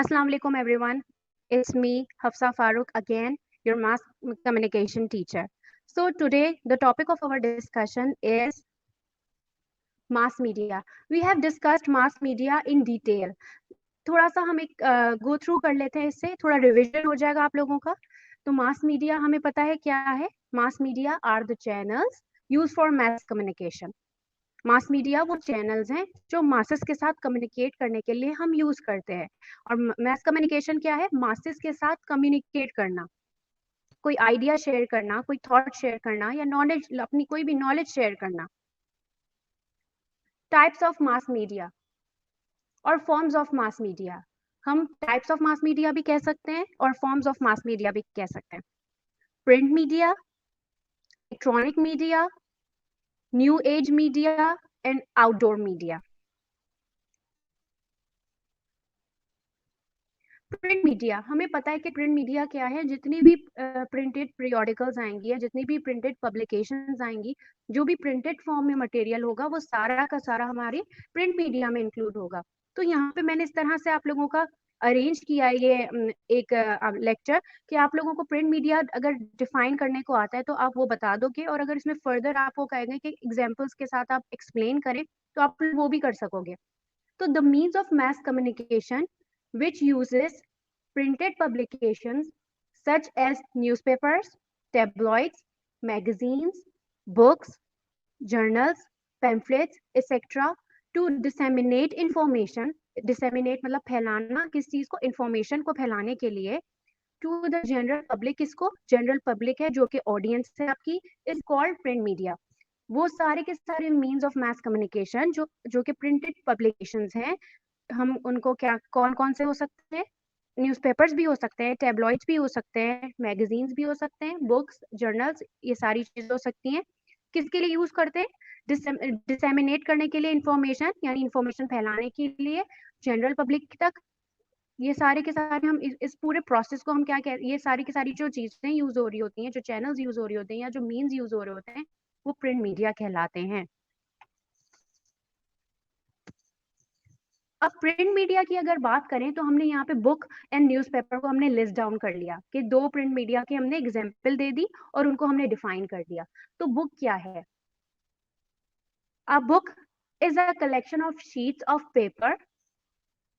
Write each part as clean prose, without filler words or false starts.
Assalamu alaikum everyone. It's me, Hafsa Farooq again, your mass communication teacher. So today the topic of our discussion is mass media. We have discussed mass media in detail. थोड़ा सा हम एक go through कर लेते हैं, इससे थोड़ा revision हो जाएगा आप लोगों का। तो मास मीडिया हमें पता है क्या है। Mass media are the channels use for mass communication. Mass media वो चैनल्स हैं जो मासेस के साथ कम्युनिकेट करने के लिए हम यूज करते हैं। और मास कम्युनिकेशन क्या है? मासेस के साथ कम्युनिकेट करना, कोई आइडिया शेयर करना, कोई थॉट शेयर करना या नॉलेज, अपनी कोई भी नॉलेज शेयर करना। टाइप्स ऑफ मास मीडिया और फॉर्म्स ऑफ मास मीडिया। हम टाइप्स ऑफ मास मीडिया भी कह सकते हैं और फॉर्म्स ऑफ मास मीडिया भी कह सकते हैं। Print media, electronic media, new age media and outdoor media. Print media, हमें पता है कि प्रिंट मीडिया क्या है। जितनी भी प्रिंटेड पीरियोडिकल्स आएंगी या जितनी भी प्रिंटेड पब्लिकेशंस आएंगी, जो भी प्रिंटेड फॉर्म में मटेरियल होगा वो सारा का सारा हमारे प्रिंट मीडिया में इंक्लूड होगा। तो यहाँ पे मैंने इस तरह से आप लोगों का अरेंज किया है ये एक लेक्चर कि आप लोगों को प्रिंट मीडिया अगर डिफाइन करने को आता है तो आप वो बता दोगे, और अगर इसमें फर्दर आपको कहेंगे कि एग्जाम्पल्स के साथ आप एक्सप्लेन करें तो आप वो भी कर सकोगे। तो the means of mass communication which uses printed publications such as newspapers, tabloids, magazines, books, journals, pamphlets, etc. to disseminate information. Disseminate मतलब फैलाना, किस चीज को? इंफॉर्मेशन को फैलाने के लिए। टू द जनरल पब्लिक, किसको? जनरल पब्लिक है जो कि ऑडियंस है आपकी, इज कॉल्ड प्रिंट मीडिया। वो सारे के सारे मीन्स ऑफ मास कम्युनिकेशन जो कि प्रिंटेड पब्लिकेशंस हैं, हम उनको क्या, कौन कौन से हो सकते हैं? न्यूज़पेपर्स भी हो सकते हैं, टैबलॉइड्स भी हो सकते हैं, मैगजीन्स भी हो सकते हैं, बुक्स, जर्नल्स, ये सारी चीजें हो सकती हैं। किसके लिए यूज करते हैं? डिसेमिनेट करने के लिए, इंफॉर्मेशन यानी इंफॉर्मेशन फैलाने के लिए जनरल पब्लिक तक। ये सारे के सारे हम इस पूरे प्रोसेस को हम क्या कह, ये सारी की सारी जो चीजें यूज हो रही होती हैं, जो चैनल्स यूज हो रही होते हैं या जो मीन्स यूज हो रहे होते हैं, वो प्रिंट मीडिया कहलाते हैं। अब प्रिंट मीडिया की अगर बात करें तो हमने यहाँ पे बुक एंड न्यूज़पेपर को हमने लिस्ट डाउन कर लिया कि दो प्रिंट मीडिया की हमने एग्जाम्पल दे दी और उनको हमने डिफाइन कर दिया। तो बुक क्या है? A book is a collection of sheets of paper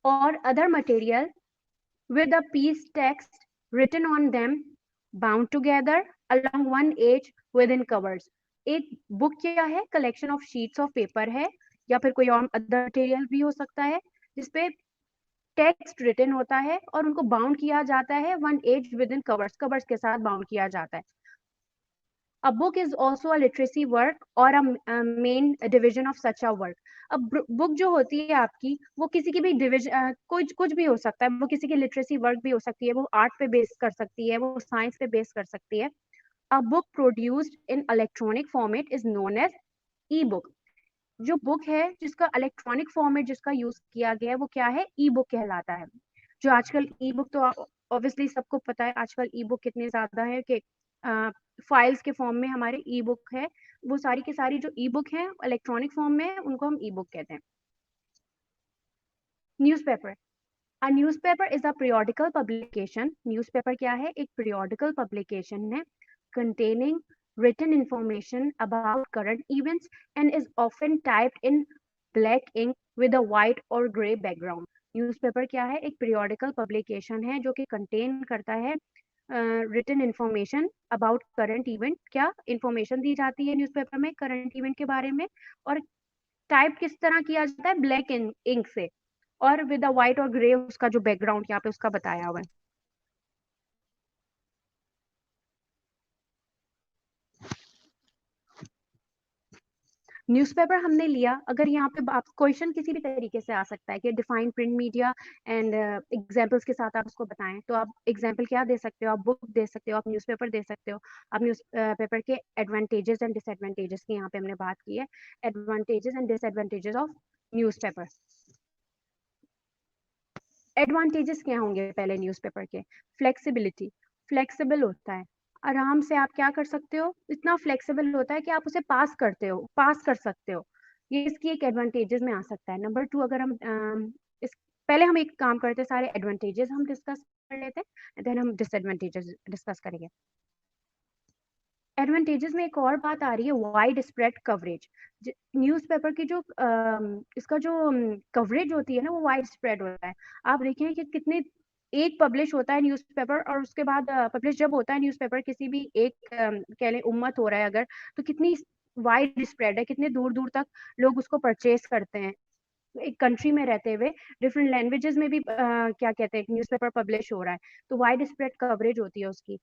और other material with a piece text written on them, bound together along one edge within covers. एक बुक क्या है? Collection of sheets of paper है, या फिर कोई और other material भी हो सकता है, जिसपे टेक्स्ट रिटन होता है और उनको बाउंड किया जाता है one edge with in covers, covers के साथ बाउंड किया जाता है। A book is also a literacy work or a main division of such a work. अब बुक जो होती है आपकी, वो किसी की भी डिविजन, कुछ भी हो सकता है। वो किसी की लिटरेसी वर्क भी हो सकती है, वो आर्ट पे बेस कर सकती है, वो साइंस पे बेस कर सकती है। A book produced in electronic format is known as e-book. जो बुक है जिसका इलेक्ट्रॉनिक फॉर्मेट जिसका यूज किया गया है, वो क्या है? ई बुक कहलाता है। जो आजकल ई बुक, तो ऑब्वियसली सबको पता है आजकल ई बुक कितने ज्यादा है कि फाइल्स के फॉर्म में हमारे ई बुक है। वो सारी की सारी जो ई बुक है इलेक्ट्रॉनिक फॉर्म में है, उनको हम ई बुक कहते हैं। Newspaper, a newspaper is a periodical publication. Newspaper क्या है? एक पीरियोडिकल पब्लिकेशन है containing written information about current events and is often typed in black ink with a white or gray background. Newspaper क्या है? एक periodical publication है जो कि कंटेन करता है written information about current event. क्या इंफॉर्मेशन दी जाती है न्यूज़पेपर में करंट इवेंट के बारे में, और टाइप किस तरह किया जाता है? ब्लैक इंक से, और विद अ व्हाइट और ग्रे उसका जो बैकग्राउंड यहाँ पे उसका बताया हुआ है। न्यूज़पेपर हमने लिया, अगर यहाँ पे आप क्वेश्चन किसी भी तरीके से आ सकता है कि define print media and examples के साथ आप उसको बताएं, तो आप एग्जांपल क्या दे सकते हो? आप बुक दे सकते हो, आप न्यूज़पेपर दे सकते हो। आप न्यूज़पेपर के एडवांटेजेस एंड डिसएडवांटेजेस की यहाँ पे हमने बात की है। Advantages and disadvantages of newspaper. Advantages क्या होंगे पहले न्यूज़पेपर के? फ्लेक्सिबिलिटी, फ्लेक्सिबल होता है, आराम से आप क्या कर सकते हो, इतना फ्लेक्सिबल होता है कि आप उसे पास कर सकते हो। ये इसकी एक एडवांटेजेस में आ सकता है। नंबर 2, अगर हम इस पहले हम एक काम करते हैं, सारे एडवांटेजेस हम डिस्कस कर लेते हैं, देन हम डिसएडवांटेजेस डिस्कस करेंगे। एडवांटेजेस में एक और बात आ रही है, वाइड स्प्रेड कवरेज। न्यूज़पेपर की जो इसका जो कवरेज होती है ना, वो वाइड स्प्रेड होता है। आप देखें कि कितने एक पब्लिश होता है न्यूज़पेपर, और उसके बाद पब्लिश जब होता है न्यूज़पेपर किसी भी एक कह लें उम्मत हो रहा है अगर, तो कितनी वाइड स्प्रेड है, कितने दूर दूर तक लोग उसको परचेज करते हैं। एक कंट्री में रहते हुए डिफरेंट लैंग्वेजेस में भी क्या कहते हैं न्यूज़पेपर पब्लिश हो रहा है, तो वाइड स्प्रेड कवरेज होती है उसकी।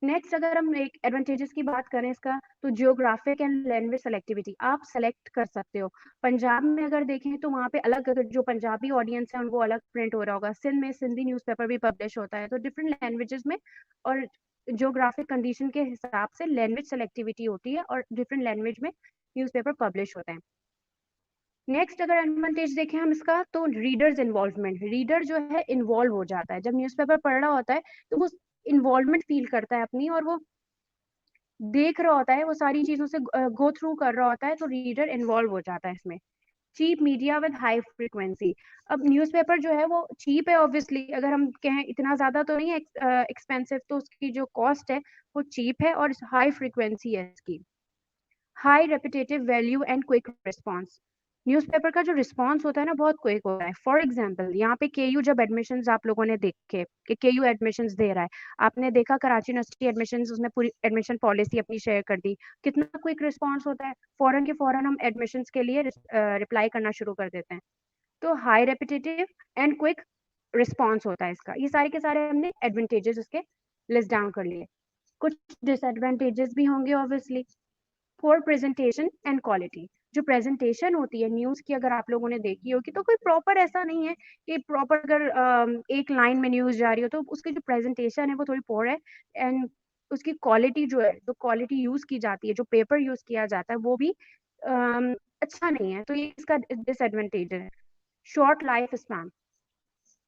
नेक्स्ट अगर हम एक एडवांटेजेस की बात करें इसका, तो जियोग्राफिक एंड लैंग्वेज सेलेक्टिविटी, आप सेलेक्ट कर सकते हो। पंजाब में अगर देखें तो वहाँ पे अलग, अगर जो पंजाबी ऑडियंस है उनको अलग प्रिंट हो रहा होगा, सिंध में सिंधी न्यूज़पेपर भी पब्लिश होता है, तो डिफरेंट लैंग्वेजेस में और जियोग्राफिक कंडीशन के हिसाब से लैंग्वेज सेलेक्टिविटी होती है और डिफरेंट लैंग्वेज में न्यूज़पेपर पब्लिश होते हैं। नेक्स्ट अगर एडवांटेज देखें हम इसका, तो रीडर्स इन्वॉल्वमेंट, रीडर जो है इन्वॉल्व हो जाता है जब न्यूज़पेपर पढ़ रहा होता है, तो वो इन्वॉल्वमेंट फील करता है अपनी, और वो देख रहा होता है, वो सारी चीजों से गो थ्रू कर रहा होता है, तो रीडर इन्वॉल्व हो जाता है इसमें। Cheap media with high frequency, अब न्यूज़पेपर जो है वो चीप है ऑब्वियसली, अगर हम कहें इतना ज्यादा तो नहीं है एक्सपेंसिव, तो उसकी जो कॉस्ट है वो चीप है और हाई फ्रीक्वेंसी है इसकी। High repetitive value and quick response, newspaper का जो रिस्पॉन्स होता है ना बहुत क्विक होता है। फॉर एग्जाम्पल यहाँ पे केयू जब एडमिशन्स आप लोगों ने देखे कि केयू एडमिशन्स दे रहा है, आपने देखा कराची यूनिवर्सिटी एडमिशन्स, उसने पूरी एडमिशन पॉलिसी अपनी शेयर कर दी, कितना क्विक रिस्पॉन्स होता है, फौरन के फौरन हम एडमिशन्स के लिए रिप्लाई करना शुरू कर देते हैं। तो high repetitive and quick response होता है इसका। ये सारे के सारे हमने एडवांटेजेस इसके लिस्ट डाउन कर लिए। कुछ डिसएडवांटेजेस भी होंगे obviously. For presentation and quality, जो प्रेजेंटेशन होती है न्यूज की, अगर आप लोगों ने देखी होगी तो कोई प्रॉपर ऐसा नहीं है कि प्रॉपर अगर एक लाइन में न्यूज जा रही हो, तो उसकी जो प्रेजेंटेशन है वो थोड़ी पोर है। एंड उसकी क्वालिटी जो है, जो क्वालिटी यूज की जाती है, जो पेपर यूज किया जाता है, वो भी अच्छा नहीं है, तो ये इसका डिसएडवांटेज है। शॉर्ट लाइफ स्पैन,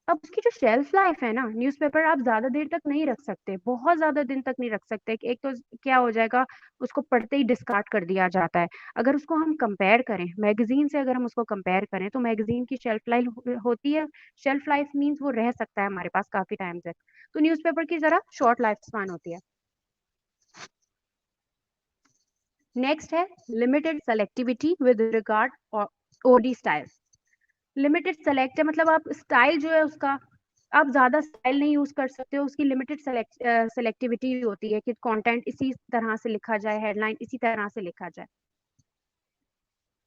अब उसकी जो शेल्फ लाइफ है ना, न्यूज़पेपर आप ज्यादा देर तक नहीं रख सकते, बहुत ज्यादा दिन तक नहीं रख सकते। एक तो क्या हो जाएगा, उसको पढ़ते ही डिस्कार्ड कर दिया जाता है। अगर उसको हम कंपेयर करें मैगजीन से, अगर हम उसको कंपेयर करें, तो मैगजीन की शेल्फ लाइफ होती है, शेल्फ लाइफ मीन्स वो रह सकता है हमारे पास काफी टाइम तक, तो न्यूज़पेपर की जरा शॉर्ट लाइफ स्पैन होती है। नेक्स्ट है limited selectivity with regard OD style. Limited select है, मतलब आप स्टाइल जो है उसका, आप ज्यादा स्टाइल नहीं यूज कर सकते हो, उसकी लिमिटेड सेलेक्टिविटी होती है कि कंटेंट इसी तरह से लिखा जाए, हेडलाइन इसी तरह से लिखा जाए।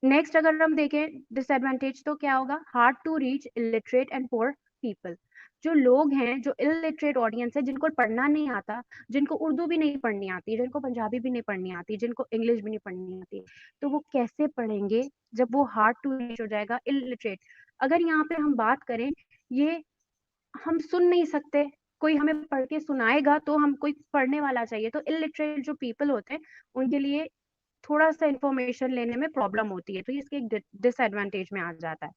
नेक्स्ट अगर हम देखें डिसएडवांटेज, तो क्या होगा, hard to reach illiterate and poor people, जो लोग हैं, जो इलिटरेट ऑडियंस है, जिनको पढ़ना नहीं आता, जिनको उर्दू भी नहीं पढ़नी आती, जिनको पंजाबी भी नहीं पढ़नी आती, जिनको इंग्लिश भी नहीं पढ़नी आती, तो वो कैसे पढ़ेंगे जब वो हार्ड टू रीच हो जाएगा, इलिटरेट। अगर यहाँ पे हम बात करें, ये हम सुन नहीं सकते, कोई हमें पढ़ के सुनाएगा तो हम, कोई पढ़ने वाला चाहिए, तो इलिटरेट जो पीपल होते हैं उनके लिए थोड़ा सा इंफॉर्मेशन लेने में प्रॉब्लम होती है, तो ये इसके एक डिसएडवांटेज में आ जाता है।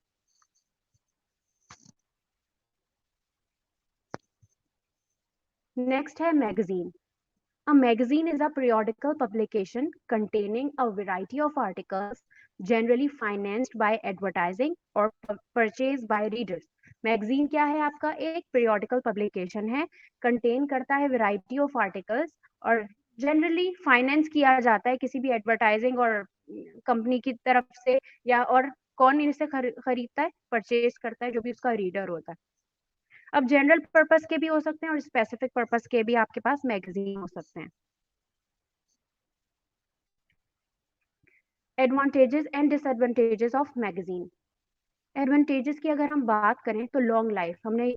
नेक्स्ट है magazine. A magazine is a periodical publication containing a variety of articles generally financed by advertising or purchased by readers. Magazine क्या है, आपका एक periodical publication है, कंटेन करता है variety of articles और जनरली फाइनेंस किया जाता है किसी भी एडवर्टाइजिंग और कंपनी की तरफ से, या और कौन इसे खरीदता है, परचेज करता है, जो भी उसका रीडर होता है। अब जनरल पर्पस के भी हो सकते हैं और स्पेसिफिक पर्पस के भी आपके पास मैगजीन हो सकते हैं। Advantages and disadvantages of magazine. Advantages की अगर हम बात करें तो लॉन्ग लाइफ, हमने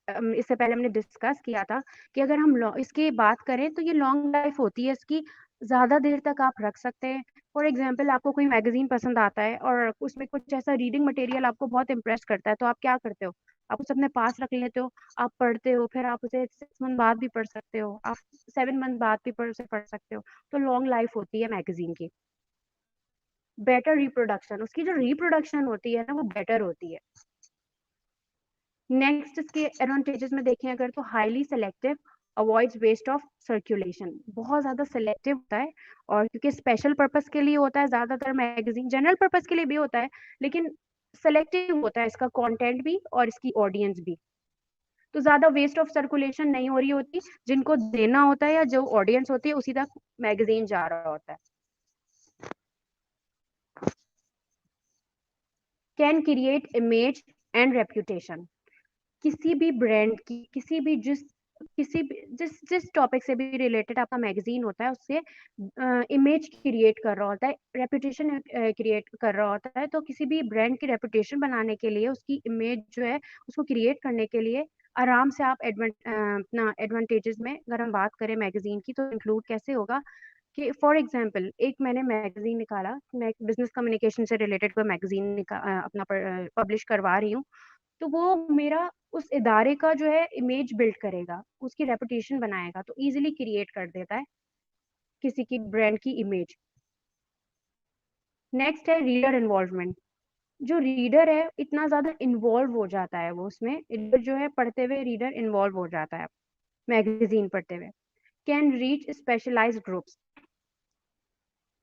इससे पहले हमने डिस्कस किया था कि अगर हम इसकी बात करें तो ये लॉन्ग लाइफ होती है इसकी, ज्यादा देर तक आप रख सकते हैं। फॉर एग्जाम्पल आपको कोई मैगजीन पसंद आता है और उसमें कुछ ऐसा रीडिंग मटेरियल आपको बहुत इंप्रेस करता है, तो आप क्या करते हो, आप उसे अपने पास रख लेते हो, आप पढ़ते हो, फिर आप उसे 6 मंथ बाद भी पढ़ सकते हो, आप 7 मंथ बाद भी उसे पढ़ सकते हो, तो लॉन्ग लाइफ होती है मैगजीन की। बेटर रिप्रोडक्शन, उसकी जो रिप्रोडक्शन होती है ना वो बेटर होती है। नेक्स्ट इसके एडवांटेजेस में देखें अगर, तो highly selective, avoids waste of circulation, बहुत ज्यादा सेलेक्टिव होता है, और क्योंकि स्पेशल पर्पस के लिए होता है, ज्यादातर मैगजीन जनरल पर्पस के लिए भी होता है, लेकिन सेलेक्टिव होता है इसका कंटेंट भी और इसकी ऑडियंस भी, तो ज्यादा वेस्ट ऑफ सर्कुलेशन नहीं हो रही होती, जिनको देना होता है या जो ऑडियंस होती है उसी तक मैगजीन जा रहा होता है। Can create image and reputation, किसी भी ब्रांड की, किसी भी जिस जिस टॉपिक से भी रिलेटेड आपका मैगजीन होता है उससे इमेज क्रिएट कर रहा होता है, रेपुटेशन क्रिएट कर रहा होता है। तो किसी भी ब्रांड की रेपुटेशन बनाने के लिए, उसकी इमेज जो है उसको क्रिएट करने के लिए आराम से आप अपना एडवांटेजेस में अगर हम बात करें मैगजीन की तो इंक्लूड कैसे होगा कि फॉर एग्जांपल एक मैंने मैगजीन निकाला, मैं बिजनेस कम्युनिकेशन से रिलेटेड कोई मैगजीन अपना पब्लिश करवा रही हूँ, तो वो मेरा उस इदारे का जो है इमेज बिल्ड करेगा, उसकी रेपुटेशन बनाएगा, तो इजीली क्रिएट कर देता है किसी की ब्रांड की इमेज। नेक्स्ट है रीडर इन्वॉल्वमेंट, जो रीडर है इतना ज्यादा इन्वॉल्व हो जाता है वो उसमें, रीडर जो है पढ़ते हुए रीडर इन्वॉल्व हो जाता है मैगजीन पढ़ते हुए। कैन रीच स्पेशलाइज्ड ग्रुप्स,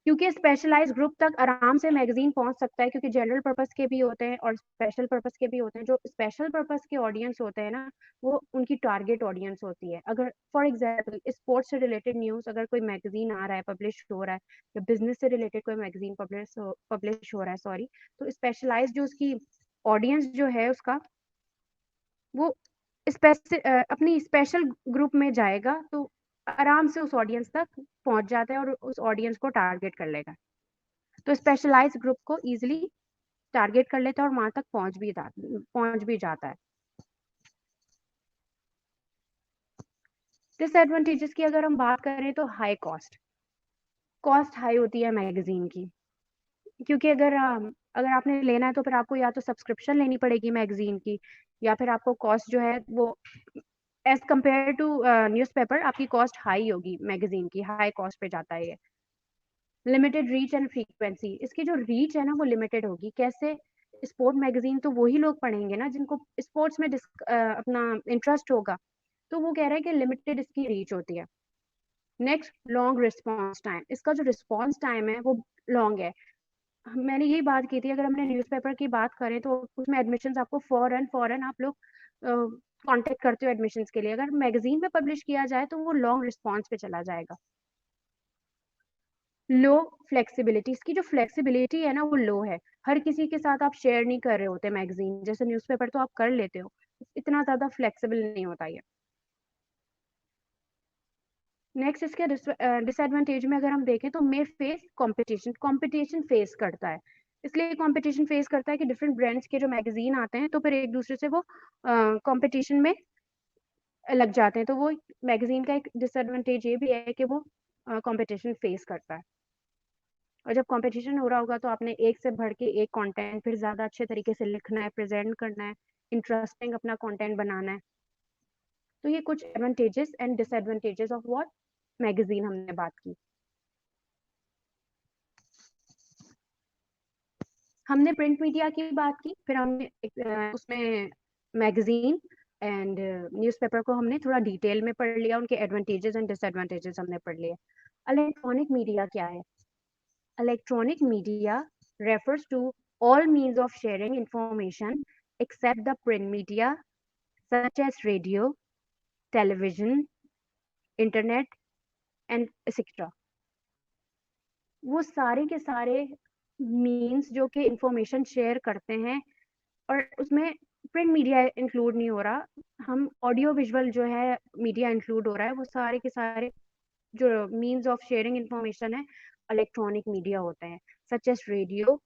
क्योंकि स्पेशलाइज ग्रुप तक आराम से मैगजीन पहुंच सकता है, क्योंकि जनरल पर्पस के भी होते हैं और स्पेशल पर्पस के भी होते हैं। जो स्पेशल पर्पस के ऑडियंस होते हैं ना, वो उनकी टारगेट ऑडियंस होती है। अगर फॉर एग्जांपल स्पोर्ट्स से रिलेटेड न्यूज़ अगर कोई मैगजीन आ रहा है, पब्लिश हो रहा है, या बिजनेस से रिलेटेड कोई मैगजीन पब्लिश हो रहा है, सॉरी, तो स्पेशलाइज जो उसकी ऑडियंस जो है उसका, वो अपनी स्पेशल ग्रुप में जाएगा, तो आराम से उस ऑडियंस तक पहुंच जाता है और उस ऑडियंस को टारगेट कर लेगा। तो स्पेशलाइज्ड ग्रुप को इजीली टारगेट कर लेता है और वहां तक पहुंच भी जाता है। डिसएडवांटेजेस की अगर हम बात करें तो हाई कॉस्ट हाई होती है मैगजीन की, क्योंकि अगर आपने लेना है तो फिर आपको या तो सब्सक्रिप्शन लेनी पड़ेगी मैगजीन की, या फिर आपको कॉस्ट जो है वो एज कम्पेयर टू न्यूज़पेपर आपकी कॉस्ट हाई होगी, मैगजीन की हाई कॉस्ट पे जाता है ये। लिमिटेड रीच एंड फ्रीक्वेंसी, इसकी जो रीच है ना वो लिमिटेड होगी। कैसे? स्पोर्ट मैगजीन तो वही लोग पढ़ेंगे ना जिनको स्पोर्ट्स में अपना इंटरेस्ट होगा, तो वो कह रहा है कि लिमिटेड इसकी रीच होती है। नेक्स्ट, लॉन्ग रिस्पॉन्स टाइम, इसका जो रिस्पॉन्स टाइम है वो लॉन्ग है। मैंने यही बात की थी, अगर हमने न्यूज़पेपर की बात करें तो उसमें एडमिशन्स आपको फॉरन फॉरन आप लोग कांटेक्ट करते हो एडमिशन्स के लिए। अगर मैगजीन में पब्लिश किया जाए तो वो लॉन्ग रिस्पॉन्स पे चला जाएगा। लो फ्लेक्सिबिलिटी, इसकी जो फ्लेक्सिबिलिटी है ना वो लो है। हर किसी के साथ आप शेयर नहीं कर रहे होते मैगजीन, जैसे न्यूज़पेपर तो आप कर लेते हो, इतना ज्यादा फ्लेक्सिबल नहीं होता ये। नेक्स्ट, इसके डिसएडवांटेज में अगर हम देखें तो मे फेस कंपटीशन फेस करता है। इसलिए कंपटीशन फेस करता है कि डिफरेंट ब्रांड्स के जो मैगजीन आते हैं तो फिर एक दूसरे से वो कंपटीशन में लग जाते हैं, तो वो मैगजीन का एक डिसएडवांटेज ये भी है कि वो कंपटीशन फेस करता है। और जब कंपटीशन हो रहा होगा तो आपने एक से बढ़ के एक कंटेंट फिर ज्यादा अच्छे तरीके से लिखना है, प्रेजेंट करना है, इंटरेस्टिंग अपना कंटेंट बनाना है। तो ये कुछ advantages and disadvantages of what magazine हमने बात की। हमने प्रिंट मीडिया की बात की, फिर हमने उसमें मैगजीन एंड न्यूज़पेपर को हमने थोड़ा डिटेल में पढ़ लिया, उनके एडवांटेजेस एंड डिसएडवांटेजेस हमने पढ़ लिए। इलेक्ट्रॉनिक मीडिया क्या है? Electronic media refers to all means of sharing information except the print media such as radio, television, internet and etc. वो सारे के सारे मीन्स जो कि इंफॉर्मेशन शेयर करते हैं, और उसमें प्रिंट मीडिया इंक्लूड नहीं हो रहा, हम ऑडियो विजुअल जो है मीडिया इंक्लूड हो रहा है। वो सारे के सारे जो मीन्स ऑफ शेयरिंग इंफॉर्मेशन है इलेक्ट्रॉनिक मीडिया होते हैं, such as radio,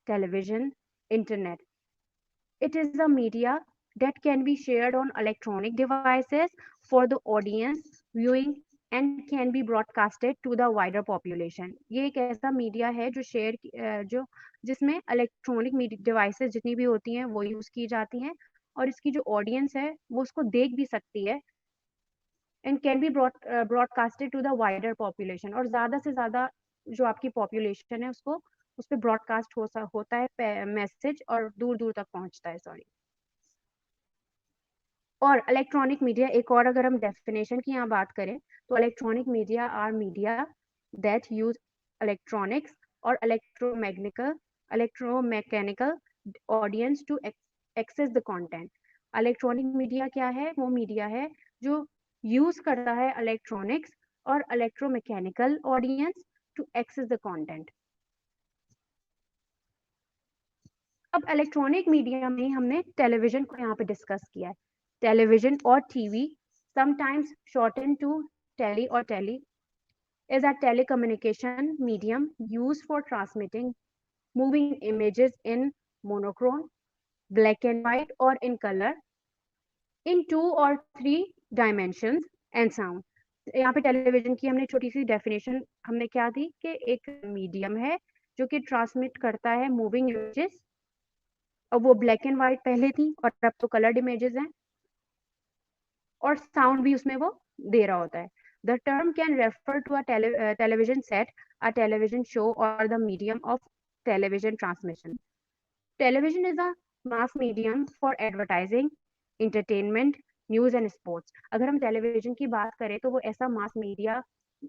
television, internet. It is a media that can be shared on electronic devices for the audience viewing and can be broadcasted to the wider population. ये एक ऐसा media है जो जो जिसमें electronic devices जितनी भी होती हैं वो यूज की जाती हैं, और इसकी जो ऑडियंस है वो उसको देख भी सकती है, and can be broadcasted to the wider population, और ज्यादा से ज्यादा जो आपकी पॉपुलेशन है उसको उस पर ब्रॉडकास्ट होता है मैसेज, और दूर दूर तक पहुंचता है, सॉरी। और इलेक्ट्रॉनिक मीडिया एक और अगर हम डेफिनेशन की यहाँ बात करें तो electronic media are media that use electronics और electromechanical audience to access the content. Electronic media क्या है? वो मीडिया है जो यूज करता है इलेक्ट्रॉनिक्स और electromechanical audience to access the content. अब इलेक्ट्रॉनिक मीडिया में हमने टेलीविजन को यहाँ पे डिस्कस किया है। टेलीविजन और TV, sometimes shorten to tele और tele, is a telecommunication medium used for transmitting moving images in monochrome, black and white, or in color in 2 or 3 dimensions and sound. यहाँ पे television की हमने छोटी सी definition हमने क्या दी कि एक मीडियम है जो कि ट्रांसमिट करता है मूविंग इमेजेस, और वो ब्लैक एंड व्हाइट पहले थी और अब तो कलर्ड इमेजेस हैं, और साउंड भी उसमें वो दे रहा होता है। The term can refer to a television set, a television show, or the medium of television transmission. Television is a mass medium for advertising, entertainment, news and sports. अगर हम टेलीविजन की बात करें तो वो ऐसा मास मीडिया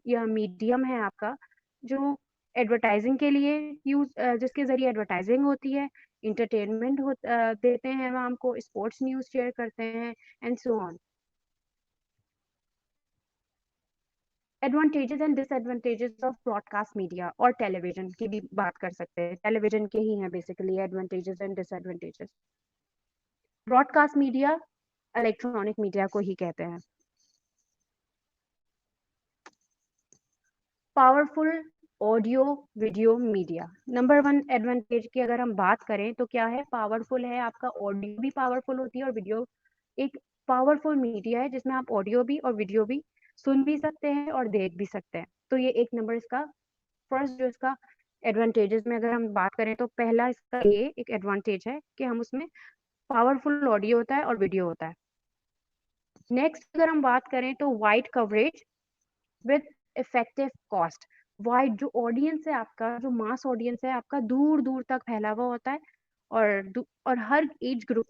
या medium है आपका जो एडवर्टाइजिंग के लिए यूज, जिसके जरिए एडवर्टाइजिंग होती है, इंटरटेनमेंट देते हैं, वो हमको स्पोर्ट्स न्यूज शेयर करते हैं and so on. Advantages and disadvantages of broadcast media और टेलीविजन की भी बात कर सकते हैं। टेलीविजन के ही हैं basically advantages and disadvantages. Broadcast media electronic media को ही कहते हैं। Powerful audio video media. Number 1 advantage की अगर हम बात करें तो क्या है? पावरफुल है, आपका ऑडियो भी पावरफुल होती है और वीडियो एक पावरफुल मीडिया है जिसमें आप ऑडियो भी और वीडियो भी सुन भी सकते हैं और देख भी सकते हैं। तो ये एक नंबर इसका फर्स्ट जो इसका एडवांटेजेस में अगर हम बात करें तो पहला इसका ये एक एडवांटेज है कि हम उसमें पावरफुल ऑडियो होता है और वीडियो होता है। नेक्स्ट अगर हम बात करें तो wide coverage with effective cost. Wide जो ऑडियंस है आपका, जो मास ऑडियंस है आपका, दूर दूर तक फैला हुआ होता है, और हर एज ग्रुप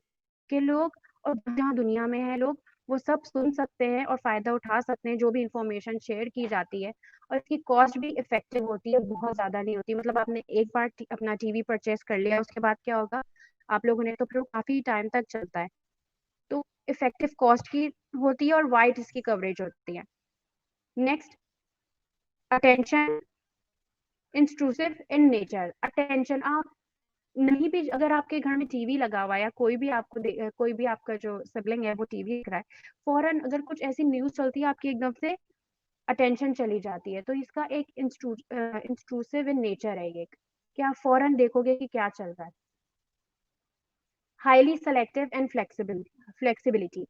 के लोग और जहाँ दुनिया में है लोग वो सब सुन सकते हैं और फायदा उठा सकते हैं जो भी इंफॉर्मेशन शेयर की जाती है। और इसकी कॉस्ट भी इफेक्टिव होती है, बहुत ज्यादा नहीं होती। मतलब आपने एक बार अपना टीवी परचेस कर लिया, उसके बाद क्या होगा, आप लोगों ने तो फिर काफी टाइम तक चलता है। तो इफेक्टिव कॉस्ट की होती है और वाइड इसकी कवरेज होती है। Next, attention intrusive in nature. Attention, आप नहीं भी अगर आपके घर में टीवी लगा हुआ है या कोई भी कोई भी आपका जो सिबलिंग है वो टीवी देख रहा है, फौरन अगर कुछ ऐसी न्यूज चलती है आपकी एकदम से अटेंशन चली जाती है। तो इसका एक इंट्रूसिव इन नेचर है ये, कि आप फौरन देखोगे कि क्या चल रहा है। Highly selective and flexibility.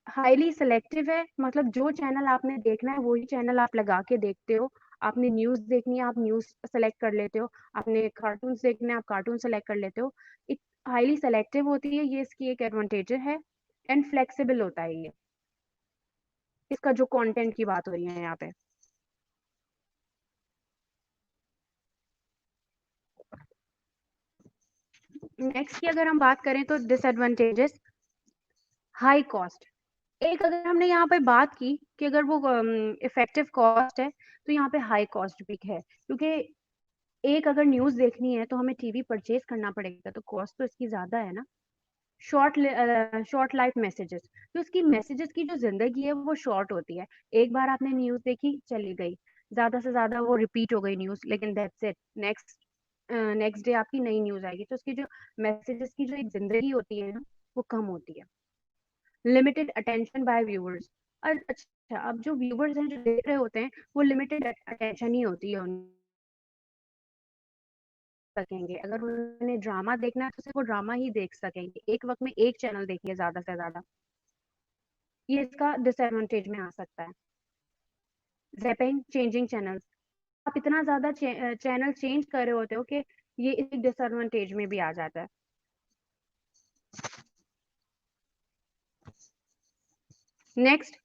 Highly selective है, मतलब जो चैनल आपने देखना है वही चैनल आप लगा के देखते हो। आपने न्यूज देखनी है, आप न्यूज सेलेक्ट कर लेते हो। आपने कार्टून देखने, आप कार्टून सेलेक्ट कर लेते हो। हाईली सेलेक्टिव होती है, ये इसकी एक एडवांटेज है। एंड फ्लेक्सिबल होता है ये, इसका जो कंटेंट की बात हो रही है यहाँ पे। नेक्स्ट की अगर हम बात करें तो डिसएडवांटेजेस, हाई कॉस्ट। एक अगर हमने यहाँ पे बात की कि अगर वो इफेक्टिव कॉस्ट है, तो यहाँ पे हाई कॉस्ट भी है, क्योंकि एक अगर न्यूज देखनी है तो हमें टीवी परचेज करना पड़ेगा, तो कॉस्ट तो इसकी ज्यादा है ना। शॉर्ट लाइफ मैसेजेस, तो इसकी मैसेजेस की जो जिंदगी है वो शॉर्ट होती है। एक बार आपने न्यूज देखी, चली गई, ज्यादा से ज्यादा वो रिपीट हो गई न्यूज, लेकिन दैट्स इट। नेक्स्ट डे आपकी नई न्यूज आएगी। तो उसकी जो मैसेजेस की जो एक जिंदगी होती है ना, वो कम होती है। Limited attention by viewers. अच्छा, अब जो व्यूअर्स हैं जो देख रहे होते हैं वो लिमिटेड अटेंशन ही होती है उनकी सकेंगे। अगर उन्हें ड्रामा देखना है तो सिर्फ वो ड्रामा ही देख सकेंगे, एक वक्त में एक चैनल देखेंगे ज्यादा से ज्यादा। ये इसका डिसएडवांटेज में आ सकता है। जैपिंग, चेंजिंग चैनल्स, आप इतना ज्यादा चैनल चेंज कर रहे होते हो कि ये एक डिसएडवांटेज में भी आ जाता है। Next,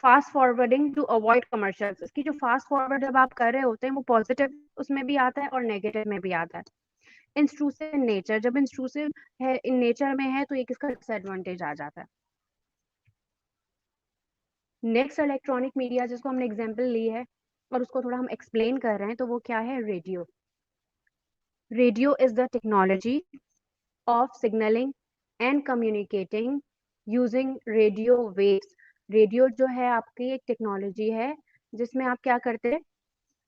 fast forwarding to avoid commercials. इसकी जो फास्ट फॉरवर्ड जब आप कर रहे होते हैं वो पॉजिटिव उसमें भी आता है और नेगेटिव में भी आता है। इंस्ट्रूसिव नेचर, जब इंस्ट्रूसिव है इन नेचर में है तो एक इसका डिसएडवांटेज आ जाता है। नेक्स्ट इलेक्ट्रॉनिक मीडिया जिसको हमने एग्जांपल ली है और उसको थोड़ा हम एक्सप्लेन कर रहे हैं, तो वो क्या है? Radio. Radio is the technology of signaling and communicating using radio waves. Radio जो है आपकी एक टेक्नोलॉजी है जिसमें आप क्या करते हैं,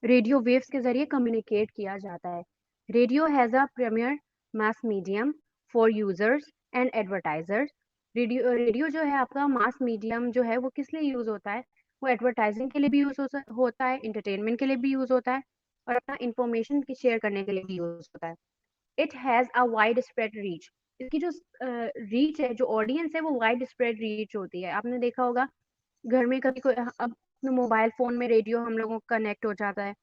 रेडियो वेव्स के जरिए कम्युनिकेट किया जाता है. Radio has a premier mass medium for users and advertisers. Radio radio जो है आपका मास मीडियम जो है वो किस लिए यूज होता है, वो एडवर्टाइजिंग के लिए भी यूज होता है, इंटरटेनमेंट के लिए भी यूज होता है और अपना इंफॉर्मेशन शेयर करने के लिए भी यूज होता है. It has a wide spread reach. इसकी जो रीच है, जो ऑडियंस है, वो वाइड स्प्रेड रीच होती है. आपने देखा होगा घर में कभी कोई अब मोबाइल फोन में रेडियो हम लोगों का कनेक्ट हो जाता है.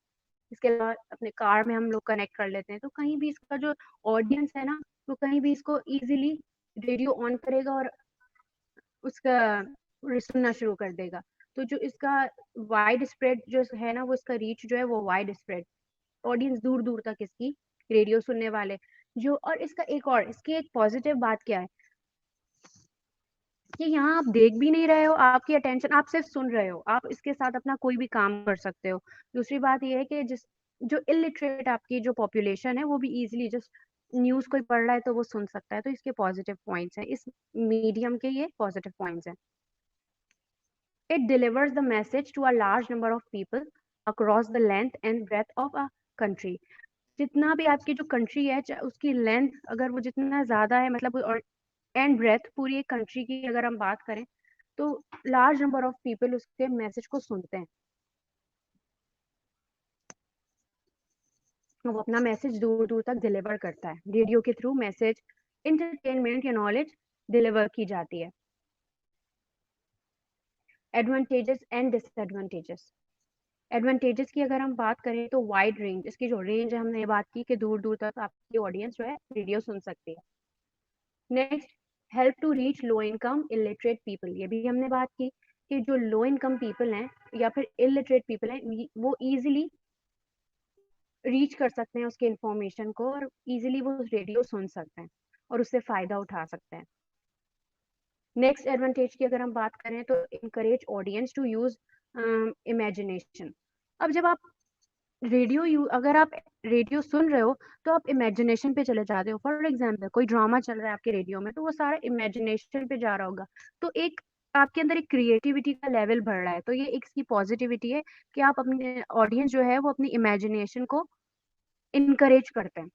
इसके अलावा अपने कार में हम लोग कनेक्ट कर लेते हैं, तो कहीं भी इसका जो ऑडियंस है ना, वो कहीं भी इसको इजीली रेडियो ऑन करेगा और उसका सुनना शुरू कर देगा. तो जो इसका वाइड स्प्रेड जो है ना, वो इसका रीच जो है वो वाइड स्प्रेड, ऑडियंस दूर दूर तक इसकी रेडियो सुनने वाले जो. और इसका एक और इसकी एक पॉजिटिव बात क्या है कि यहाँ आप देख भी नहीं रहे हो, आपकी अटेंशन, आप सिर्फ सुन रहे हो, आप इसके साथ अपना कोई भी काम कर सकते हो. दूसरी बात ये है कि जिस जो इलिटरेट आपकी जो पॉपुलेशन है वो भी इजीली जस्ट न्यूज कोई पढ़ रहा है तो वो सुन सकता है. तो इसके पॉजिटिव पॉइंट्स हैं, इस मीडियम के ये पॉजिटिव पॉइंट्स हैं. It delivers the message to a large number of people across the length and breath of a country. जितना भी आपकी जो कंट्री है उसकी लेंथ अगर वो जितना ज्यादा है, मतलब और एंड ब्रेथ पूरी एक कंट्री की अगर हम बात करें तो लार्ज नंबर ऑफ पीपल उसके मैसेज को सुनते हैं. वो अपना मैसेज दूर दूर तक डिलीवर करता है. रेडियो के थ्रू मैसेज, इंटरटेनमेंट या नॉलेज डिलीवर की जाती है. Advantages and disadvantages. एडवांटेजेस की अगर हम बात करें तो वाइड रेंज, इसकी जो रेंज है हमने बात की कि दूर दूर तक आपकी ऑडियंस जो है रेडियो सुन सकती है. Next, help to reach low income illiterate people. ये भी हमने बात की कि जो लो इनकम पीपल हैं या फिर इलिटरेट पीपल हैं वो इजीली रीच कर सकते हैं उसके इंफॉर्मेशन को और इजीली वो रेडियो सुन सकते हैं और उससे फायदा उठा सकते हैं. नेक्स्ट एडवांटेज की अगर हम बात करें तो encourage audience to use imagination. अब जब आप अगर आप रेडियो सुन रहे हो तो आप इमेजिनेशन पे चले जाते हो. फॉर एग्जाम्पल कोई ड्रामा चल रहा है आपके रेडियो में तो वो सारा इमेजिनेशन पे जा रहा होगा. तो एक आपके अंदर एक क्रिएटिविटी का लेवल बढ़ रहा है. तो ये एक इसकी पॉजिटिविटी है कि आप अपने ऑडियंस जो है वो अपनी इमेजिनेशन को इनकरेज करते हैं.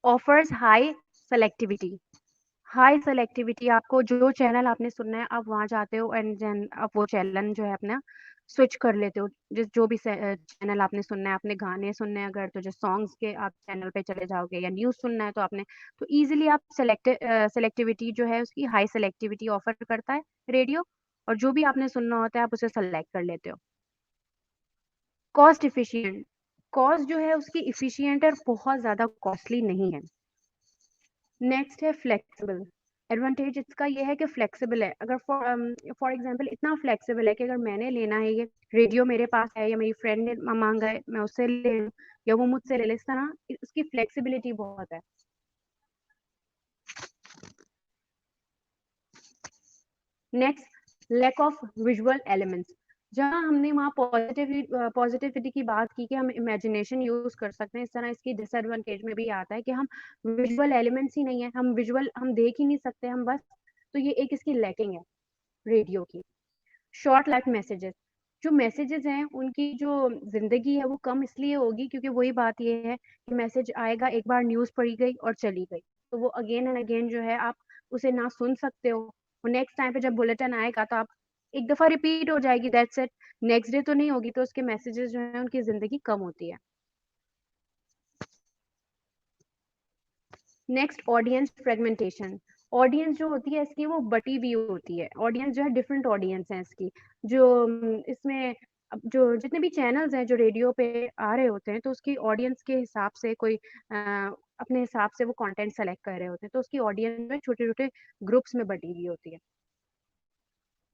Offers high selectivity. High selectivity, आपको जो चैनल आपने सुनना है आप वहां जाते हो एंड देन आप वो चैनल जो है अपना स्विच कर लेते हो. जिस जो भी चैनल आपने सुनना है, आपने गाने सुनने हैं अगर तो जो सॉन्ग्स के आप चैनल पे चले जाओगे, या न्यूज सुनना है तो आपने तो इजीली आप सेलेक्टिविटी जो है उसकी हाई सेलेक्टिविटी ऑफर करता है रेडियो. और जो भी आपने सुनना होता है आप उसे सेलेक्ट कर लेते हो. Cost efficient. कॉस्ट जो है उसकी इफिशियंट और बहुत ज्यादा कॉस्टली नहीं है. नेक्स्ट है फ्लेक्सिबल. एडवांटेज इसका ये है कि फ्लेक्सिबल है. अगर फॉर एग्जांपल इतना फ्लेक्सिबल है कि अगर मैंने लेना है ये रेडियो मेरे पास है या मेरी फ्रेंड ने मांगा है मैं उससे ले लूं या वो मुझसे ले ले, इस तरह इसकी फ्लेक्सिबिलिटी बहुत है. Next, lack of visual elements. जहाँ हमने वहाँ पॉजिटिविटी की बात की कि हम इमेजिनेशन यूज कर सकते हैं, इस तरह इसकी डिसएडवांटेज में भी आता है कि हम विजुअल एलिमेंट्स ही नहीं है, हम देख ही नहीं सकते हम बस. तो ये एक इसकी लैकिंग है रेडियो की. Short life messages. जो मैसेजेस हैं उनकी जो जिंदगी है वो कम इसलिए होगी क्योंकि वही बात ये है कि मैसेज आएगा, एक बार न्यूज पढ़ी गई और चली गई, तो वो अगेन एंड अगेन जो है आप उसे ना सुन सकते हो. नेक्स्ट टाइम पे जब बुलेटिन आएगा तो आप एक दफा रिपीट हो जाएगी, दैट्स इट. नेक्स्ट डे तो नहीं होगी, तो उसके मैसेजेस जो है उनकी जिंदगी कम होती है. Next, audience fragmentation. ऑडियंस जो होती है इसकी वो बटी हुई होती है. ऑडियंस जो है डिफरेंट ऑडियंस है इसकी. जो इसमें अब जो जितने भी चैनल्स हैं जो रेडियो पे आ रहे होते हैं तो उसकी ऑडियंस के हिसाब से कोई अपने हिसाब से वो कंटेंट सेलेक्ट कर रहे होते हैं, तो उसकी ऑडियंस में छोटे छोटे ग्रुप्स में बटी हुई होती है.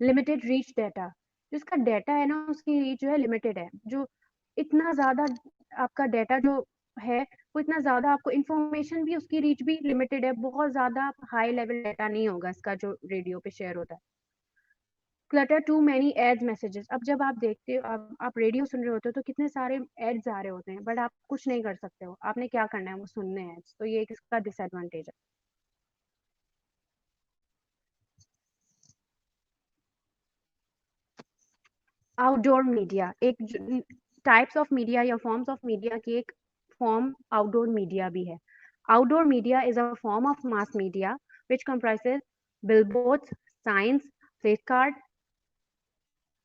Limited reach data. जिसका डाटा है ना उसकी रीच जो है लिमिटेड है. जो इतना ज्यादा आपका डाटा जो है वो इतना ज्यादा, आपको इंफॉर्मेशन भी उसकी रीच भी लिमिटेड है, बहुत ज्यादा हाई लेवल डाटा नहीं होगा इसका जो रेडियो पे शेयर होता है. Clutter too many ads messages. अब जब आप देखते हो, आप रेडियो सुन रहे होते हो तो कितने सारे एड्स आ रहे होते हैं, बट आप कुछ नहीं कर सकते हो, आपने क्या करना है, वो सुनने हैं एड्स। तो ये एक इसका डिसएडवांटेज है। आउटडोर मीडिया एक टाइप्स ऑफ मीडिया या फॉर्म्स ऑफ मीडिया की एक फॉर्म आउटडोर मीडिया भी है। Outdoor media is a form of mass media which comprises billboards, signs, placards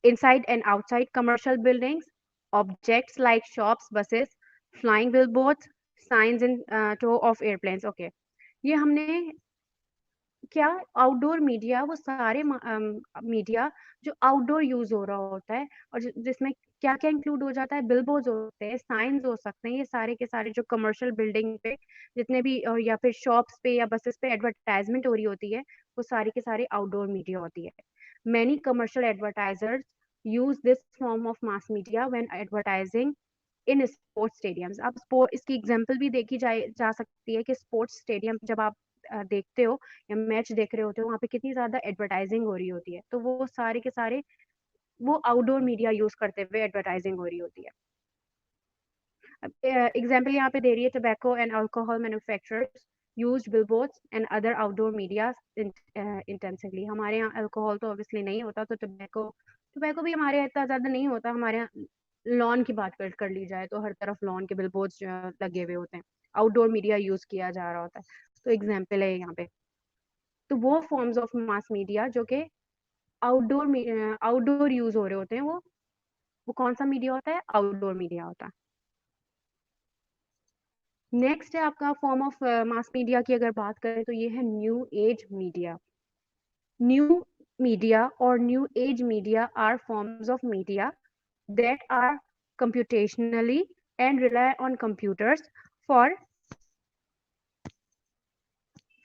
inside and outside commercial buildings, objects like shops, buses, flying billboards, signs in tow of airplanes. Okay, ये हमने क्या, outdoor media वो सारे media जो outdoor use हो रहा होता है, और जिसमें क्या क्या इंक्लूड हो जाता है, बिलबोर्ड्स होते हैं, साइंस हो सकते हैं, ये सारे के सारे जो कमर्शियल बिल्डिंग पे जितने भी या फिर शॉप्स पे या बसेस पे एडवर्टाइजमेंट हो रही होती है, वो सारे के सारे आउटडोर मीडिया होती है। Many commercial advertisers use this form of mass media when advertising in sports stadiums. अब स्पोर्ट इसकी एग्जांपल भी देखी जा सकती है कि स्पोर्ट्स स्टेडियम जब आप देखते हो या मैच देख रहे होते हो, वहाँ पे कितनी ज्यादा एडवर्टाइजिंग हो रही होती है, तो वो सारे के सारे वो आउटडोर मीडिया यूज करते हुए एडवर्टाइजिंग हो रही होती है। एग्जाम्पल यहाँ पे दे रही है, tobacco and alcohol manufacturers use billboards and other outdoor media intensively. हमारे यहाँ अल्कोहल तो ऑब्वियसली नहीं होता, तो टोबैको टोबैको भी हमारे यहाँ इतना ज्यादा नहीं होता। हमारे यहाँ लॉन की बात कर ली जाए तो हर तरफ लॉन के बिलबोर्ड्स लगे हुए होते हैं, आउटडोर मीडिया यूज किया जा रहा होता है। तो एग्जाम्पल है यहाँ पे। तो वो फॉर्म्स ऑफ मास मीडिया जो कि आउटडोर यूज हो रहे होते हैं, वो कौन सा मीडिया होता है, आउटडोर मीडिया होता है। नेक्स्ट है आपका फॉर्म ऑफ मास मीडिया की अगर बात करें तो ये है new age media. New media और new age media are forms of media that are computationally and rely on computers for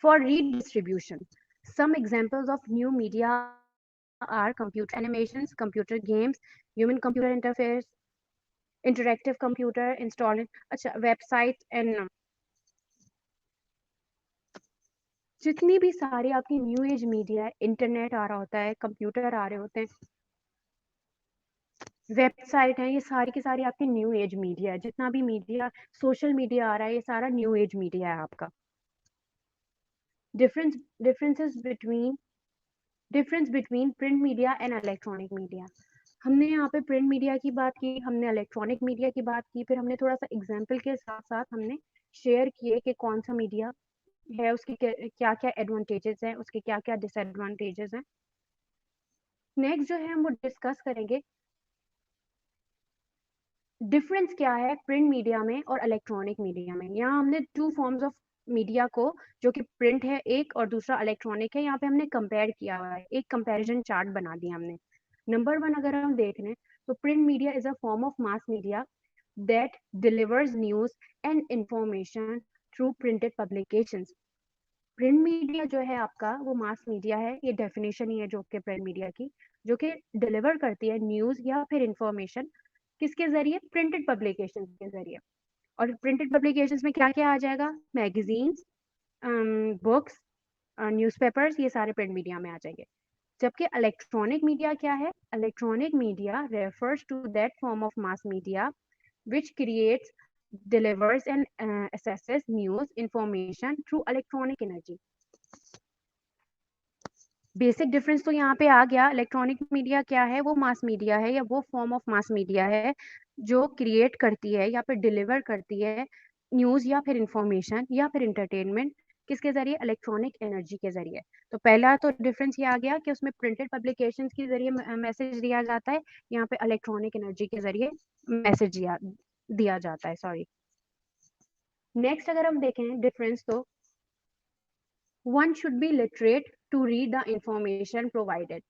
redistribution. Some examples of new media are computer animations, computer games, human computer interface, interactive computer installing, अच्छा websites and जितनी भी सारी आपकी new age media है, internet आ रहा होता है, computer आ रहे होते हैं, वेबसाइट है, ये सारी की सारी आपकी न्यू एज मीडिया है। जितना भी मीडिया, सोशल मीडिया आ रहा है, ये सारा न्यू एज मीडिया है आपका। Differences between difference between print media and electronic media. हमने यहाँ पे प्रिंट मीडिया की बात की, हमने इलेक्ट्रॉनिक मीडिया की बात की, फिर हमने थोड़ा सा एग्जाम्पल के साथ साथ हमने शेयर किए कि कौन सा मीडिया है, उसकी क्या क्या एडवांटेजेस हैं, उसके क्या क्या डिसएडवांटेजेस हैं। नेक्स्ट जो है हम वो डिस्कस करेंगे डिफरेंस क्या है प्रिंट मीडिया में और इलेक्ट्रॉनिक मीडिया में। यहाँ हमने टू फॉर्म्स ऑफ मीडिया को, जो कि प्रिंट है एक और दूसरा इलेक्ट्रॉनिक है, यहाँ पे हमने कंपेयर किया हुआ है, एक कंपैरिजन चार्ट बना दिया हमने। नंबर वन अगर हम देख रहे हैं तो print media is a form of mass media that delivers news and information through printed publications. Print media जो है आपका वो मास मीडिया है, ये डेफिनेशन ही है जो कि प्रिंट मीडिया की, जो कि डिलीवर करती है न्यूज या फिर इंफॉर्मेशन किसके जरिए, प्रिंटेड पब्लिकेशन के जरिए। और प्रिंटेड पब्लिकेशंस में क्या क्या आ जाएगा, मैगजीन्स, बुक्स, न्यूज़पेपर्स, ये सारे प्रिंट मीडिया में आ जाएंगे। जबकि इलेक्ट्रॉनिक मीडिया क्या है, electronic media refers to that form of mass media which creates, delivers and assesses news information through electronic energy। Basic difference तो यहाँ पे आ गया। इलेक्ट्रॉनिक मीडिया क्या है, वो मास मीडिया है या वो फॉर्म ऑफ मास मीडिया है जो क्रिएट करती है या फिर डिलीवर करती है न्यूज या फिर इंफॉर्मेशन या फिर इंटरटेनमेंट, किसके जरिए, इलेक्ट्रॉनिक एनर्जी के जरिए। तो पहला तो डिफरेंस ये आ गया कि उसमें प्रिंटेड पब्लिकेशंस के जरिए मैसेज दिया जाता है, यहाँ पे इलेक्ट्रॉनिक एनर्जी के जरिए मैसेज दिया जाता है, सॉरी। नेक्स्ट अगर हम देखें डिफरेंस तो one should be literate to read the information provided.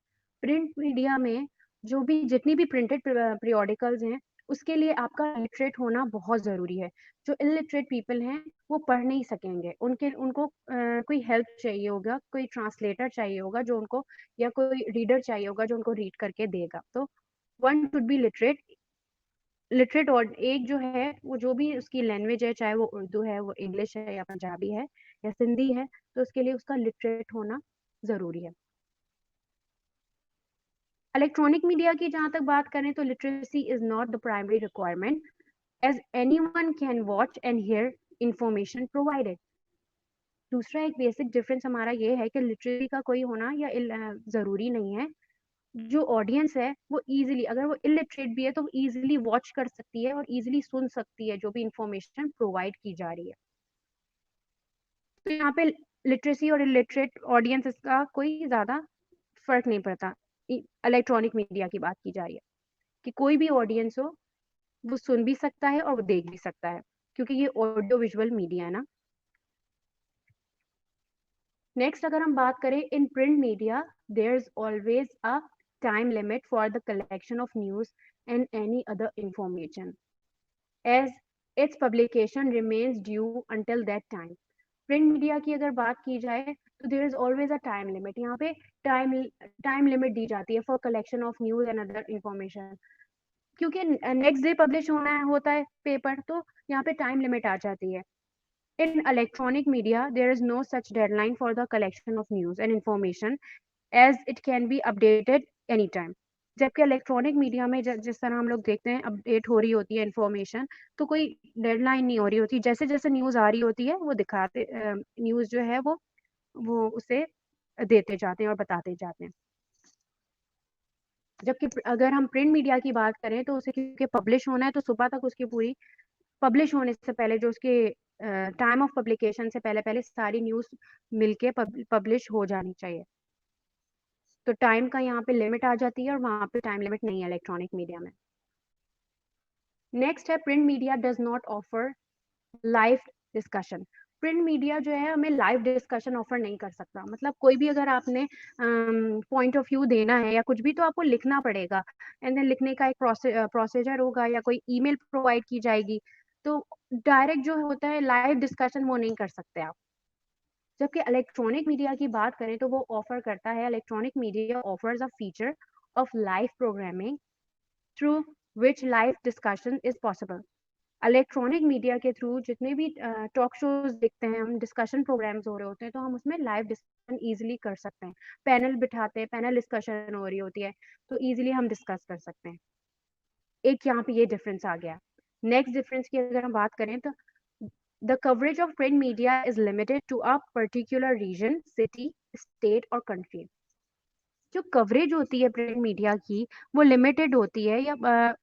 Print media में जो भी जितनी भी प्रिंटेड पीरियोडिकल्स हैं, उसके लिए आपका लिटरेट होना बहुत ज़रूरी है। जो इलिटरेट पीपल हैं वो पढ़ नहीं सकेंगे, उनको कोई हेल्प चाहिए होगा, कोई ट्रांसलेटर चाहिए होगा जो उनको, या कोई रीडर चाहिए होगा जो उनको रीड करके देगा। तो वन शुड बी लिटरेट और एक जो है वो जो भी उसकी लैंग्वेज है, चाहे वो उर्दू है, वो इंग्लिश है या पंजाबी है या सिंधी है, तो उसके लिए उसका लिटरेट होना ज़रूरी है। इलेक्ट्रॉनिक मीडिया की जहां तक बात करें तो literacy is not the primary requirement, as anyone can watch and hear information provided. दूसरा एक बेसिक डिफरेंस हमारा ये है कि लिटरेसी का कोई होना या जरूरी नहीं है। जो ऑडियंस है वो इजीली, अगर वो इलिटरेट भी है तो इजीली वॉच कर सकती है और इजीली सुन सकती है जो भी इंफॉर्मेशन प्रोवाइड की जा रही है। तो यहाँ पे लिटरेसी और इलिटरेट ऑडियंस का कोई ज्यादा फर्क नहीं पड़ता। इलेक्ट्रॉनिक मीडिया की बात की जा रही है कि कोई भी ऑडियंस हो वो सुन भी सकता है और वो देख भी सकता है, क्योंकि ये ऑडियो विजुअल मीडिया है ना। नेक्स्ट अगर हम बात करें in print media, there is always a time limit for the collection of news and any other information, as its publication remains due until that time. Print media की अगर बात की जाए तो there is always a time limit. यहाँ पे time time limit दी जाती है for collection of news and other information, क्योंकि नेक्स्ट डे पब्लिश होना होता है पेपर, तो यहाँ पे टाइम लिमिट आ जाती है। In electronic media, there is no such deadline for the collection of news and information, as it can be updated anytime. जबकि इलेक्ट्रॉनिक मीडिया में जिस तरह हम लोग देखते हैं अपडेट हो रही होती है इंफॉर्मेशन, तो कोई डेडलाइन नहीं हो रही होती, जैसे जैसे न्यूज आ रही होती है वो दिखाते, न्यूज जो है वो उसे देते जाते हैं और बताते जाते हैं। जबकि अगर हम प्रिंट मीडिया की बात करें तो उसे क्योंकि पब्लिश होना है तो सुबह तक उसकी पूरी, पब्लिश होने से पहले जो उसके टाइम ऑफ पब्लिकेशन से पहले पहले सारी न्यूज मिलके पब्लिश हो जानी चाहिए। तो टाइम का यहाँ पे लिमिट आ जाती है और वहां पे टाइम लिमिट नहीं है इलेक्ट्रॉनिक मीडिया में। नेक्स्ट है print media does not offer live discussion. Print media जो है हमें लाइव डिस्कशन ऑफर नहीं कर सकता। मतलब कोई भी अगर आपने पॉइंट ऑफ व्यू देना है या कुछ भी, तो आपको लिखना पड़ेगा, एंड देन लिखने का एक प्रोसीजर होगा या कोई ईमेल प्रोवाइड की जाएगी। तो डायरेक्ट जो होता है लाइव डिस्कशन वो नहीं कर सकते आप। जबकि इलेक्ट्रॉनिक मीडिया की बात करें तो वो ऑफर करता है, electronic media offers a feature of live programming through which live discussion is possible. Electronic media के थ्रू जितने भी टॉक शोज देखते हैं हम, डिस्कशन प्रोग्राम्स हो रहे होते हैं, तो हम उसमें लाइव डिस्कशन इजीली कर सकते हैं। पैनल बिठाते हैं, पैनल डिस्कशन हो रही होती है, तो इजीली हम डिस्कस कर सकते हैं। एक यहाँ पे ये डिफरेंस आ गया। नेक्स्ट डिफरेंस की अगर हम बात करें तो the coverage of print media is limited to a particular region, city, state और कंट्री। जो कवरेज होती है प्रिंट मीडिया की वो लिमिटेड होती है, या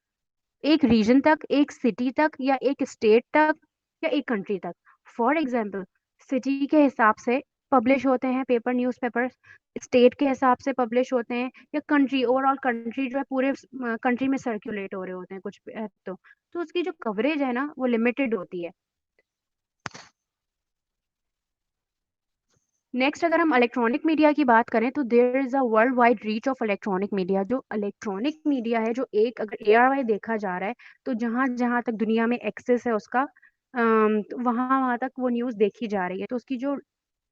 एक रीजन तक, एक सिटी तक, या एक स्टेट तक, या एक कंट्री तक। फॉर एग्जाम्पल, सिटी के हिसाब से पब्लिश होते हैं पेपर, न्यूज़पेपर, स्टेट के हिसाब से पब्लिश होते हैं, या कंट्री, ओवरऑल कंट्री जो है पूरे कंट्री में सर्कुलेट हो रहे होते हैं कुछ तो उसकी जो कवरेज है ना वो लिमिटेड होती है। नेक्स्ट अगर हम इलेक्ट्रॉनिक मीडिया की बात करें तो there is a world wide reach of electronic media. जो इलेक्ट्रॉनिक मीडिया है, जो एक अगर ARY देखा जा रहा है, तो जहां जहां तक दुनिया में एक्सेस है उसका, तो वहां वहां तक वो न्यूज देखी जा रही है। तो उसकी जो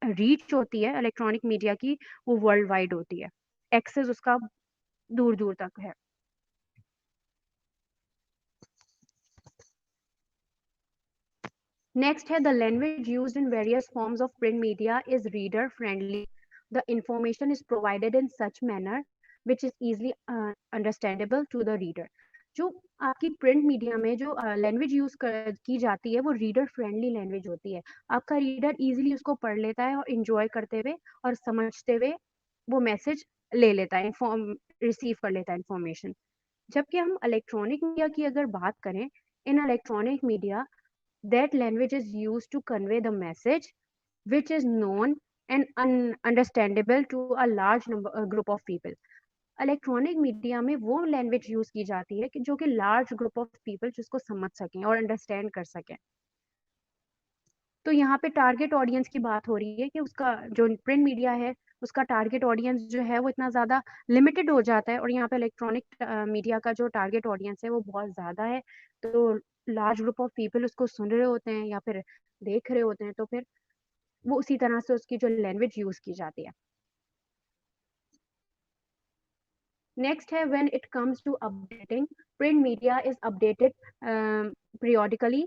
रीच होती है इलेक्ट्रॉनिक मीडिया की वो वर्ल्ड वाइड होती है, एक्सेस उसका दूर दूर तक है। नेक्स्ट है the language used in various forms of print media is reader friendly. The information is provided in such manner which is easily understandable to the reader. जो आपकी प्रिंट मीडिया में जो लैंग्वेज यूज की जाती है वो reader friendly language होती है। आपका रीडर इजीली उसको पढ़ लेता है और इंजॉय करते हुए और समझते हुए वो मैसेज ले लेता है, इन्फॉर्म रिसीव कर लेता है इंफॉर्मेशन। जबकि हम इलेक्ट्रॉनिक मीडिया की अगर बात करें, इन electronic media that language is used to convey the message which is known and understandable to a large group of people. Electronic media में वो लैंग्वेज यूज की जाती है कि जो कि लार्ज ग्रुप ऑफ पीपल जिसको समझ सकें और अंडरस्टैंड कर सकें। तो यहाँ पे टारगेट ऑडियंस की बात हो रही है कि उसका जो प्रिंट मीडिया है उसका टारगेट ऑडियंस जो है वो इतना ज़्यादा लिमिटेड हो जाता है, और यहाँ पे इलेक्ट्रॉनिक मीडिया का जो टारगेट ऑडियंस है वो बहुत ज़्यादा है। तो लार्ज ग्रुप ऑफ पीपल उसको सुन रहे होते हैं या फिर देख रहे होते हैं, तो फिर वो उसी तरह से उसकी जो लैंग्वेज यूज की जाती है। नेक्स्ट है when it comes to updating, print media is updated periodically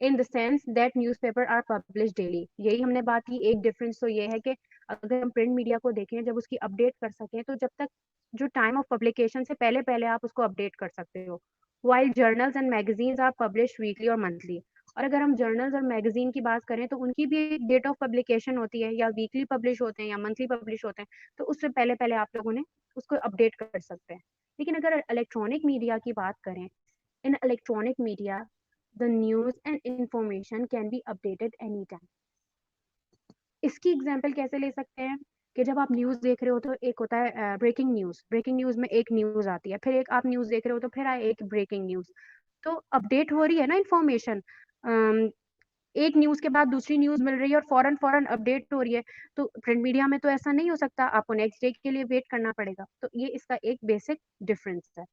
in the sense that newspaper are published daily। यही हमने बात की। एक डिफरेंस तो ये है कि अगर हम प्रिंट मीडिया को देखें, जब उसकी अपडेट कर सकें, तो जब तक जो टाइम ऑफ पब्लिकेशन से पहले पहले आप उसको अपडेट कर सकते हो। While journals and magazines are publish weekly और मंथली। और अगर हम जर्नल्स और मैगजीन की बात करें तो उनकी भी एक डेट ऑफ पब्लिकेशन होती है, या वीकली पब्लिश होते हैं या मंथली पब्लिश होते हैं, तो उससे पहले पहले आप लोगों ने उसको अपडेट कर सकते हैं। लेकिन अगर इलेक्ट्रॉनिक मीडिया की बात करें, इन electronic media the news and information can be updated any time. इसकी एग्जांपल कैसे ले सकते हैं कि जब आप न्यूज़ देख रहे हो तो एक होता है ब्रेकिंग न्यूज़। ब्रेकिंग न्यूज़ में एक न्यूज़ आती है, फिर एक आप न्यूज़ देख रहे हो तो फिर आए एक ब्रेकिंग न्यूज़। तो अपडेट हो रही है ना इन्फॉर्मेशन। एक न्यूज़ के बाद दूसरी न्यूज़ मिल रही है और फौरन फौरन अपडेट हो रही है। तो प्रिंट मीडिया में तो ऐसा नहीं हो सकता, आपको नेक्स्ट डे के लिए वेट करना पड़ेगा। तो ये इसका एक बेसिक डिफरेंस है।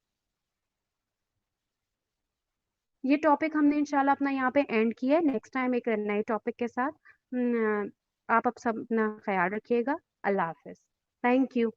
ये टॉपिक हमने इंशाल्लाह अपना यहाँ पे एंड किया है। नेक्स्ट टाइम एक नए टॉपिक के साथ आप सब अपना ख्याल रखिएगा। अल्लाह हाफिज। Thank you.